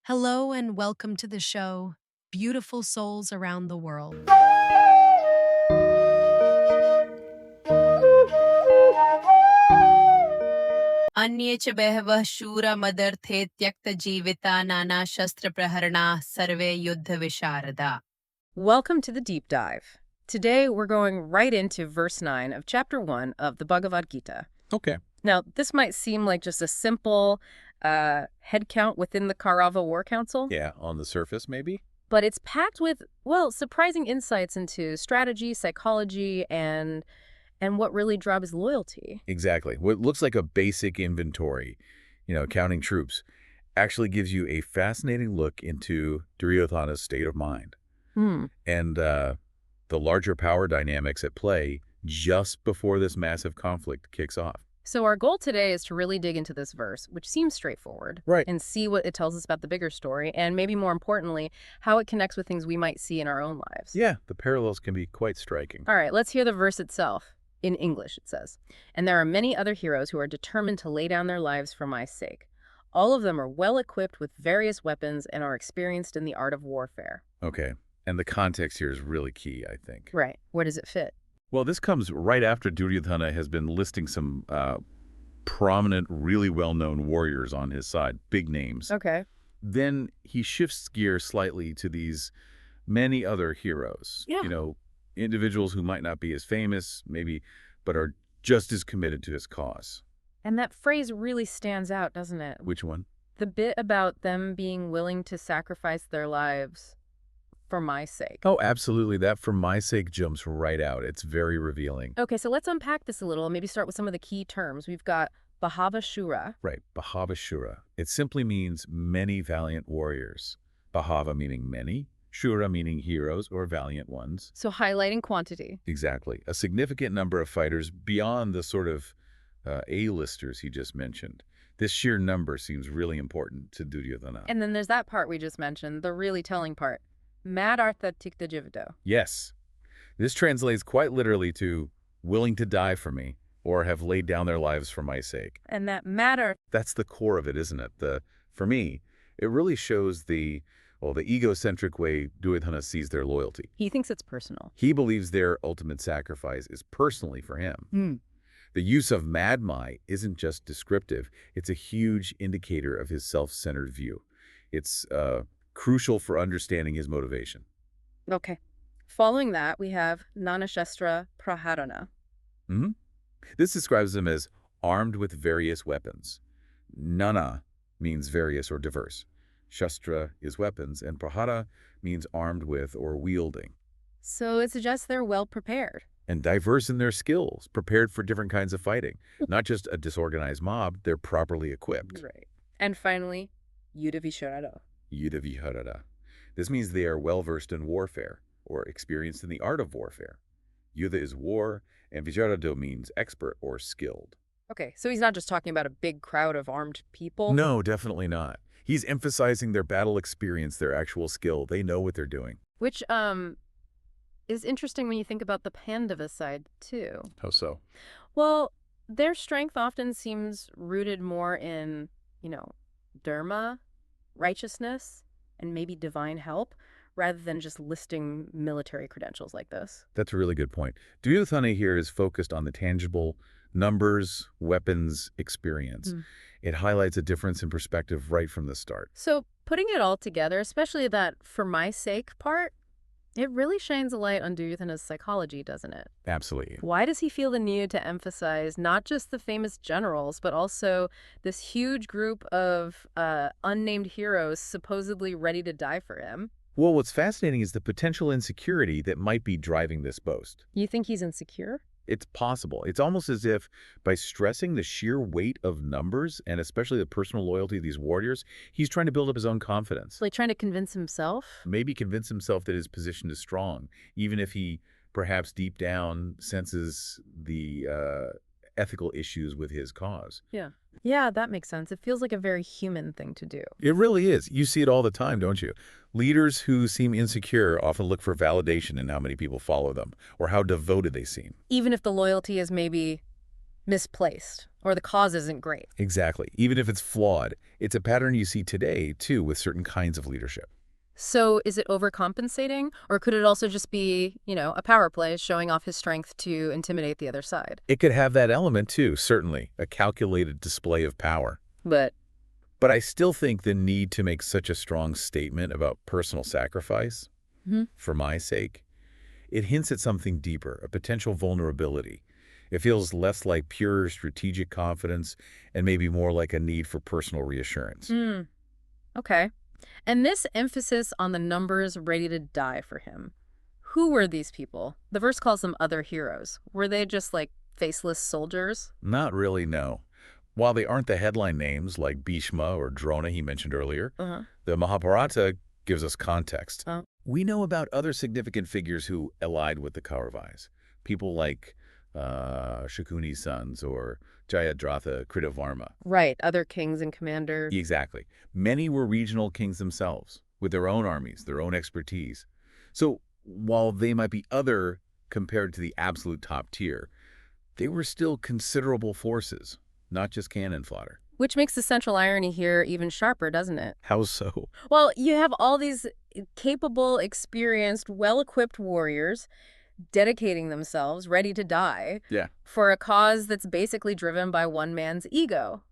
Hello and welcome to the show, Beautiful Souls Around the World. अन्ये च बहवः शूरा मदर्थे त्यक्त जीविता नाना शस्त्र प्रहरणा सर्वे युद्ध विशारदा. Welcome to the Deep Dive. Today we're going right into verse 9 of chapter 1 of the Bhagavad Gita. Okay. Now, this might seem like just a simple head count within the Kaurava War Council. Yeah, on the surface, maybe? But it's packed with, well, surprising insights into strategy, psychology, and what really drives loyalty. Exactly. What looks like a basic inventory, counting troops, actually gives you a fascinating look into Duryodhana's state of mind. And the larger power dynamics at play just before this massive conflict kicks off. So our goal today is to really dig into this verse, which seems straightforward, Right. and see what it tells us about the bigger story, and maybe more importantly, how it connects with things we might see in our own lives. Yeah, the parallels can be quite striking. All right, let's hear the verse itself. In English, it says, "And there are many other heroes who are determined to lay down their lives for my sake. All of them are well equipped with various weapons and are experienced in the art of warfare." Okay. And the context here is really key, I think. Right. Where does it fit? Well, this comes right after Duryodhana has been listing some prominent, really well-known warriors on his side, big names. Okay. Then he shifts gear slightly to these many other heroes. Yeah. Individuals who might not be as famous, maybe, but are just as committed to his cause. And that phrase really stands out, doesn't it? Which one? The bit about them being willing to sacrifice their lives for my sake. Oh, absolutely. That "for my sake" jumps right out. It's very revealing. Okay, so let's unpack this a little and maybe start with some of the key terms. We've got Bhava Shura. Right. Bhava Shura. It simply means many valiant warriors. Bhava meaning many, Shura meaning heroes or valiant ones. So highlighting quantity. Exactly. A significant number of fighters beyond the sort of A-listers he just mentioned. This sheer number seems really important to Duryodhana. And then there's that part we just mentioned, the really telling part. Mad Artha Tikta Jivito. Yes. This translates quite literally to "willing to die for me" or "have laid down their lives for my sake." And that matter. That's the core of it, isn't it? For me, it really shows the egocentric way Duryodhana sees their loyalty. He thinks it's personal. He believes their ultimate sacrifice is personally for him. The use of madmai isn't just descriptive. It's a huge indicator of his self-centered view. It's crucial for understanding his motivation. Okay. Following that, we have Nanashastra Praharana. This describes him as armed with various weapons. Nana means various or diverse. Shastra is weapons, and prahara means armed with or wielding. So it suggests they're well prepared. And diverse in their skills, prepared for different kinds of fighting. Not just a disorganized mob, they're properly equipped. Right. And finally, Yuddha Visharada. Yuddha Viharada. This means they are well-versed in warfare, or experienced in the art of warfare. Yuddha is war, and Vijarado means expert or skilled. Okay, so he's not just talking about a big crowd of armed people? No, definitely not. He's emphasizing their battle experience, their actual skill. They know what they're doing. Which is interesting when you think about the Pandava side, too. How so? Well, their strength often seems rooted more in, dharma, righteousness, and maybe divine help, rather than just listing military credentials like this. That's a really good point. Duryodhana here is focused on the tangible numbers, weapons, experience. It highlights a difference in perspective right from the start. So putting it all together, especially that "for my sake" part, it really shines a light on Duryodhana's psychology, doesn't it? Absolutely. Why does he feel the need to emphasize not just the famous generals, but also this huge group of unnamed heroes supposedly ready to die for him? Well, what's fascinating is the potential insecurity that might be driving this boast. You think he's insecure? It's possible. It's almost as if by stressing the sheer weight of numbers, and especially the personal loyalty of these warriors, he's trying to build up his own confidence. Like trying to convince himself? Maybe convince himself that his position is strong, even if he perhaps deep down senses the ethical issues with his cause. Yeah. Yeah, that makes sense. It feels like a very human thing to do. It really is. You see it all the time, don't you? Leaders who seem insecure often look for validation in how many people follow them or how devoted they seem. Even if the loyalty is maybe misplaced or the cause isn't great. Exactly. Even if it's flawed, it's a pattern you see today, too, with certain kinds of leadership. So is it overcompensating, or could it also just be, a power play showing off his strength to intimidate the other side? It could have that element, too, certainly, a calculated display of power. But But I still think the need to make such a strong statement about personal sacrifice, for my sake, it hints at something deeper, a potential vulnerability. It feels less like pure strategic confidence and maybe more like a need for personal reassurance. okay. And this emphasis on the numbers ready to die for him. Who were these people? The verse calls them other heroes. Were they just like faceless soldiers? Not really, no. While they aren't the headline names like Bhishma or Drona he mentioned earlier, the Mahabharata gives us context. We know about other significant figures who allied with the Kauravas. People like Shakuni's sons or Jayadratha, Kritavarma. Right, other kings and commanders. Exactly. Many were regional kings themselves, with their own armies, their own expertise. So while they might be other compared to the absolute top tier, they were still considerable forces, not just cannon fodder. Which makes the central irony here even sharper, doesn't it? How so? Well, you have all these capable, experienced, well-equipped warriors dedicating themselves, ready to die, for a cause that's basically driven by one man's ego.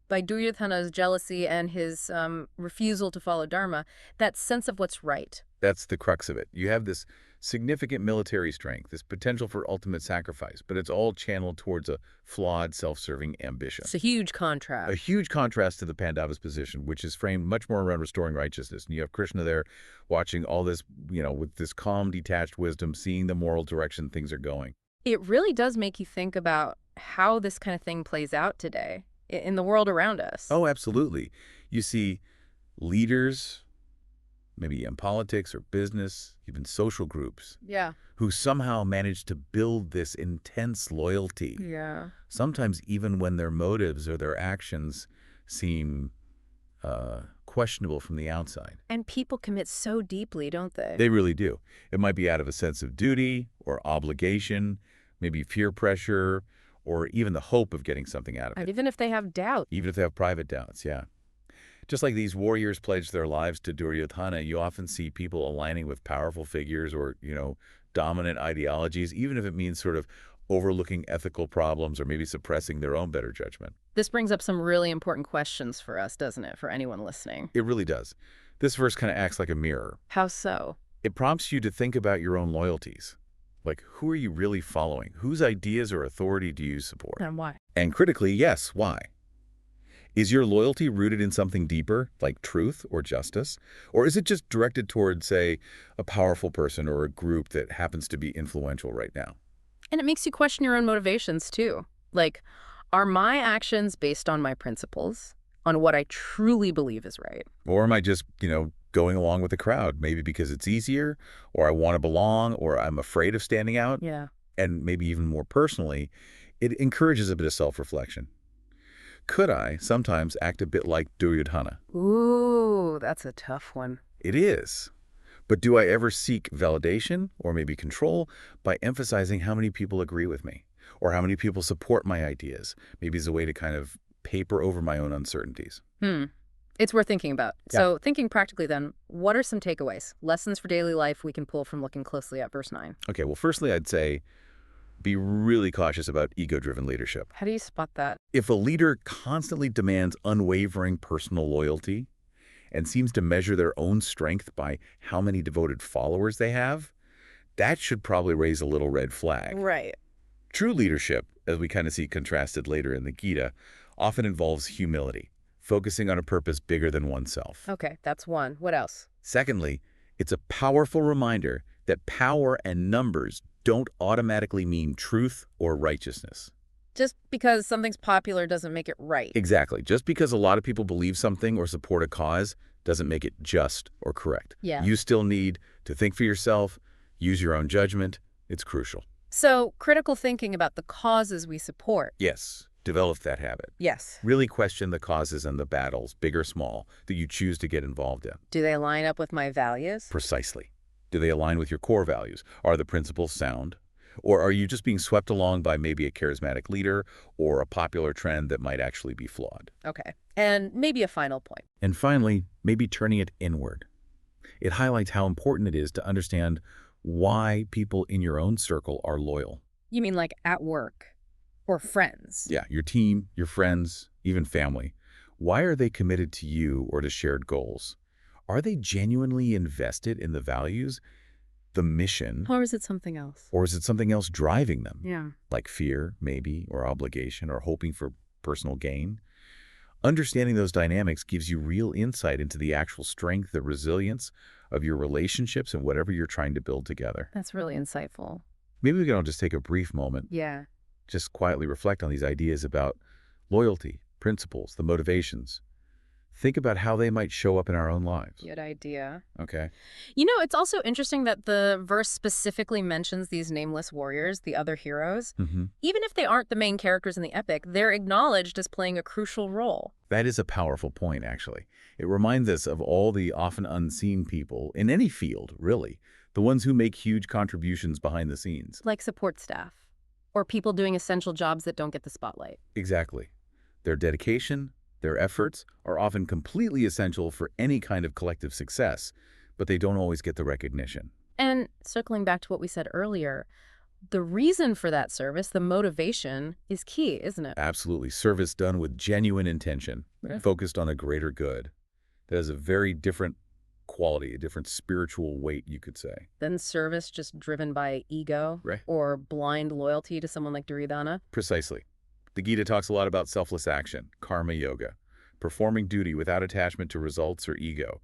By Duryodhana's jealousy and his refusal to follow Dharma, that sense of what's right. That's the crux of it. You have this significant military strength, this potential for ultimate sacrifice, but it's all channeled towards a flawed, self-serving ambition. It's a huge contrast. A huge contrast to the Pandavas' position, which is framed much more around restoring righteousness. And you have Krishna there watching all this, with this calm, detached wisdom, seeing the moral direction things are going. It really does make you think about how this kind of thing plays out today in the world around us. Oh, absolutely. You see leaders, maybe in politics or business, even social groups, who somehow manage to build this intense loyalty. Sometimes even when their motives or their actions seem questionable from the outside. And people commit so deeply, don't they? They really do. It might be out of a sense of duty or obligation, maybe peer pressure, or even the hope of getting something out of it. Even if they have doubt. Even if they have private doubts, Just like these warriors pledged their lives to Duryodhana, you often see people aligning with powerful figures or, dominant ideologies, even if it means sort of overlooking ethical problems or maybe suppressing their own better judgment. This brings up some really important questions for us, doesn't it, for anyone listening? It really does. This verse kind of acts like a mirror. How so? It prompts you to think about your own loyalties. Like, who are you really following? Whose ideas or authority do you support? And why? And critically, yes, why? Is your loyalty rooted in something deeper, like truth or justice? Or is it just directed toward, say, a powerful person or a group that happens to be influential right now? And it makes you question your own motivations, too. Like, are my actions based on my principles, on what I truly believe is right? Or am I just, going along with the crowd, maybe because it's easier, or I want to belong, or I'm afraid of standing out? And maybe even more personally, it encourages a bit of self-reflection. Could I sometimes act a bit like Duryodhana? Ooh, that's a tough one. It is. But do I ever seek validation or maybe control by emphasizing how many people agree with me or how many people support my ideas, maybe as a way to kind of paper over my own uncertainties? It's worth thinking about. So thinking practically then, what are some takeaways, lessons for daily life we can pull from looking closely at verse 9? Okay, well, firstly, I'd say be really cautious about ego-driven leadership. How do you spot that? If a leader constantly demands unwavering personal loyalty and seems to measure their own strength by how many devoted followers they have, that should probably raise a little red flag. Right. True leadership, as we kind of see contrasted later in the Gita, often involves humility, focusing on a purpose bigger than oneself. Okay, that's one. What else? Secondly, it's a powerful reminder that power and numbers don't automatically mean truth or righteousness. Just because something's popular doesn't make it right. Exactly. Just because a lot of people believe something or support a cause doesn't make it just or correct. You still need to think for yourself, use your own judgment. It's crucial. So, critical thinking about the causes we support. Yes. Develop that habit. Yes. Really question the causes and the battles, big or small, that you choose to get involved in. Do they line up with my values? Precisely. Do they align with your core values? Are the principles sound? Or are you just being swept along by maybe a charismatic leader or a popular trend that might actually be flawed? Okay. And maybe a final point. And finally, maybe turning it inward. It highlights how important it is to understand why people in your own circle are loyal. You mean like at work or friends? Yeah, your team, your friends, even family. Why are they committed to you or to shared goals? Are they genuinely invested in the values, the mission, Or is it something else? or is it something else driving them? Yeah. Like fear, maybe, or obligation, or hoping for personal gain? Understanding those dynamics gives you real insight into the actual strength, the resilience of your relationships and whatever you're trying to build together. That's really insightful. Maybe we can all just take a brief moment, Yeah. just quietly reflect on these ideas about loyalty, principles, the motivations. Think about how they might show up in our own lives. Good idea. Okay. You know, it's also interesting that the verse specifically mentions these nameless warriors, the other heroes. Even if they aren't the main characters in the epic, they're acknowledged as playing a crucial role. That is a powerful point, actually. It reminds us of all the often unseen people in any field, really. The ones who make huge contributions behind the scenes. Like support staff or people doing essential jobs that don't get the spotlight. Exactly. Their dedication, their efforts are often completely essential for any kind of collective success, but they don't always get the recognition. And circling back to what we said earlier, the reason for that service, the motivation, is key, isn't it? Absolutely. Service done with genuine intention, Yeah. focused on a greater good. That has a very different quality, a different spiritual weight, you could say. Then service just driven by ego Right. or blind loyalty to someone like Duryodhana. Precisely. The Gita talks a lot about selfless action, karma yoga, performing duty without attachment to results or ego.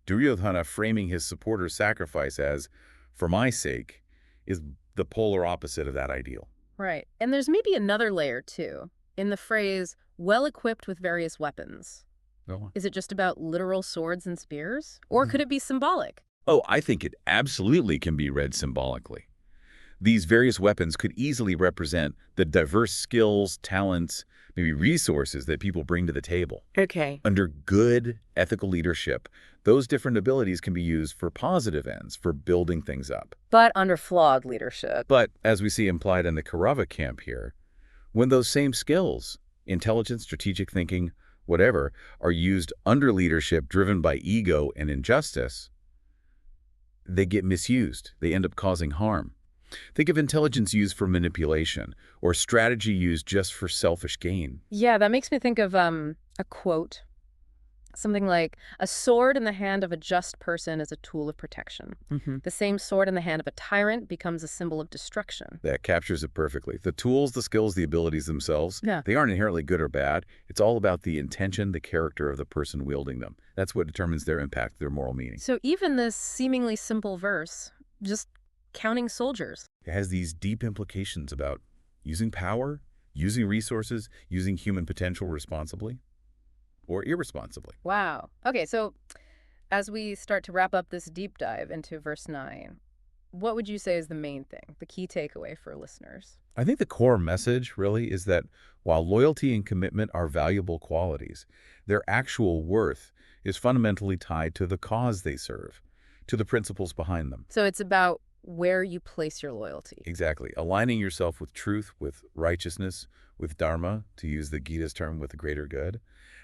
Duryodhana framing his supporters' sacrifice as, for my sake, is the polar opposite of that ideal. Right. And there's maybe another layer, too, in the phrase, well-equipped with various weapons. Go on. Is it just about literal swords and spears? Or could it be symbolic? Oh, I think it absolutely can be read symbolically. These various weapons could easily represent the diverse skills, talents, maybe resources that people bring to the table. Okay. Under good ethical leadership, those different abilities can be used for positive ends, for building things up. But under flawed leadership. But, as we see implied in the Kaurava camp here, when those same skills, intelligence, strategic thinking, whatever, are used under leadership driven by ego and injustice, they get misused. They end up causing harm. Think of intelligence used for manipulation or strategy used just for selfish gain. Yeah, that makes me think of a quote. Something like, a sword in the hand of a just person is a tool of protection. The same sword in the hand of a tyrant becomes a symbol of destruction. That captures it perfectly. The tools, the skills, the abilities themselves, Yeah. they aren't inherently good or bad. It's all about the intention, the character of the person wielding them. That's what determines their impact, their moral meaning. So even this seemingly simple verse, just counting soldiers. It has these deep implications about using power, using resources, using human potential responsibly or irresponsibly. Wow. Okay, so as we start to wrap up this deep dive into verse 9, what would you say is the main thing, the key takeaway for listeners? I think the core message really is that while loyalty and commitment are valuable qualities, their actual worth is fundamentally tied to the cause they serve, to the principles behind them. So it's about where you place your loyalty. Exactly. Aligning yourself with truth, with righteousness, with dharma, to use the Gita's term, with the greater good.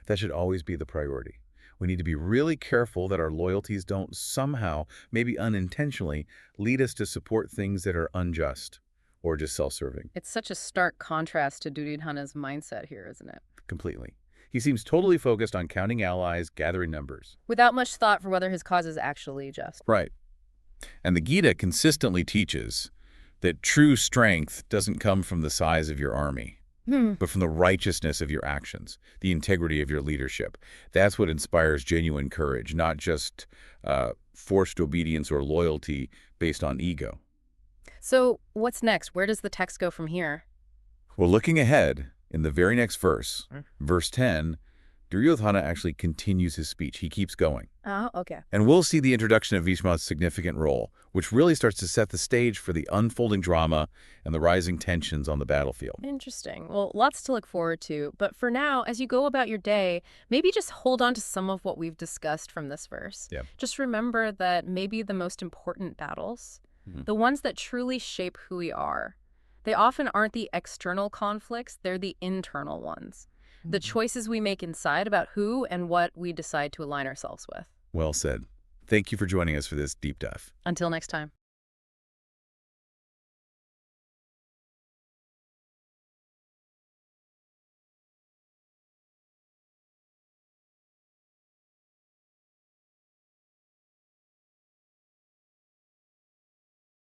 That should always be the priority. We need to be really careful that our loyalties don't somehow, maybe unintentionally, lead us to support things that are unjust or just self-serving. It's such a stark contrast to Duryodhana's mindset here, isn't it? Completely. He seems totally focused on counting allies, gathering numbers. Without much thought for whether his cause is actually just. Right. And the Gita consistently teaches that true strength doesn't come from the size of your army, but from the righteousness of your actions, the integrity of your leadership. That's what inspires genuine courage, not just forced obedience or loyalty based on ego. So what's next? Where does the text go from here? Well, looking ahead, in the very next verse, verse 10, Duryodhana actually continues his speech. He keeps going. Oh, okay. And we'll see the introduction of Bhishma's significant role, which really starts to set the stage for the unfolding drama and the rising tensions on the battlefield. Interesting. Well, lots to look forward to. But for now, as you go about your day, maybe just hold on to some of what we've discussed from this verse. Yeah. Just remember that maybe the most important battles the ones that truly shape who we are. They often aren't the external conflicts, they're the internal ones. The choices we make inside about who and what we decide to align ourselves with. Well said. Thank you for joining us for this deep dive. Until next time.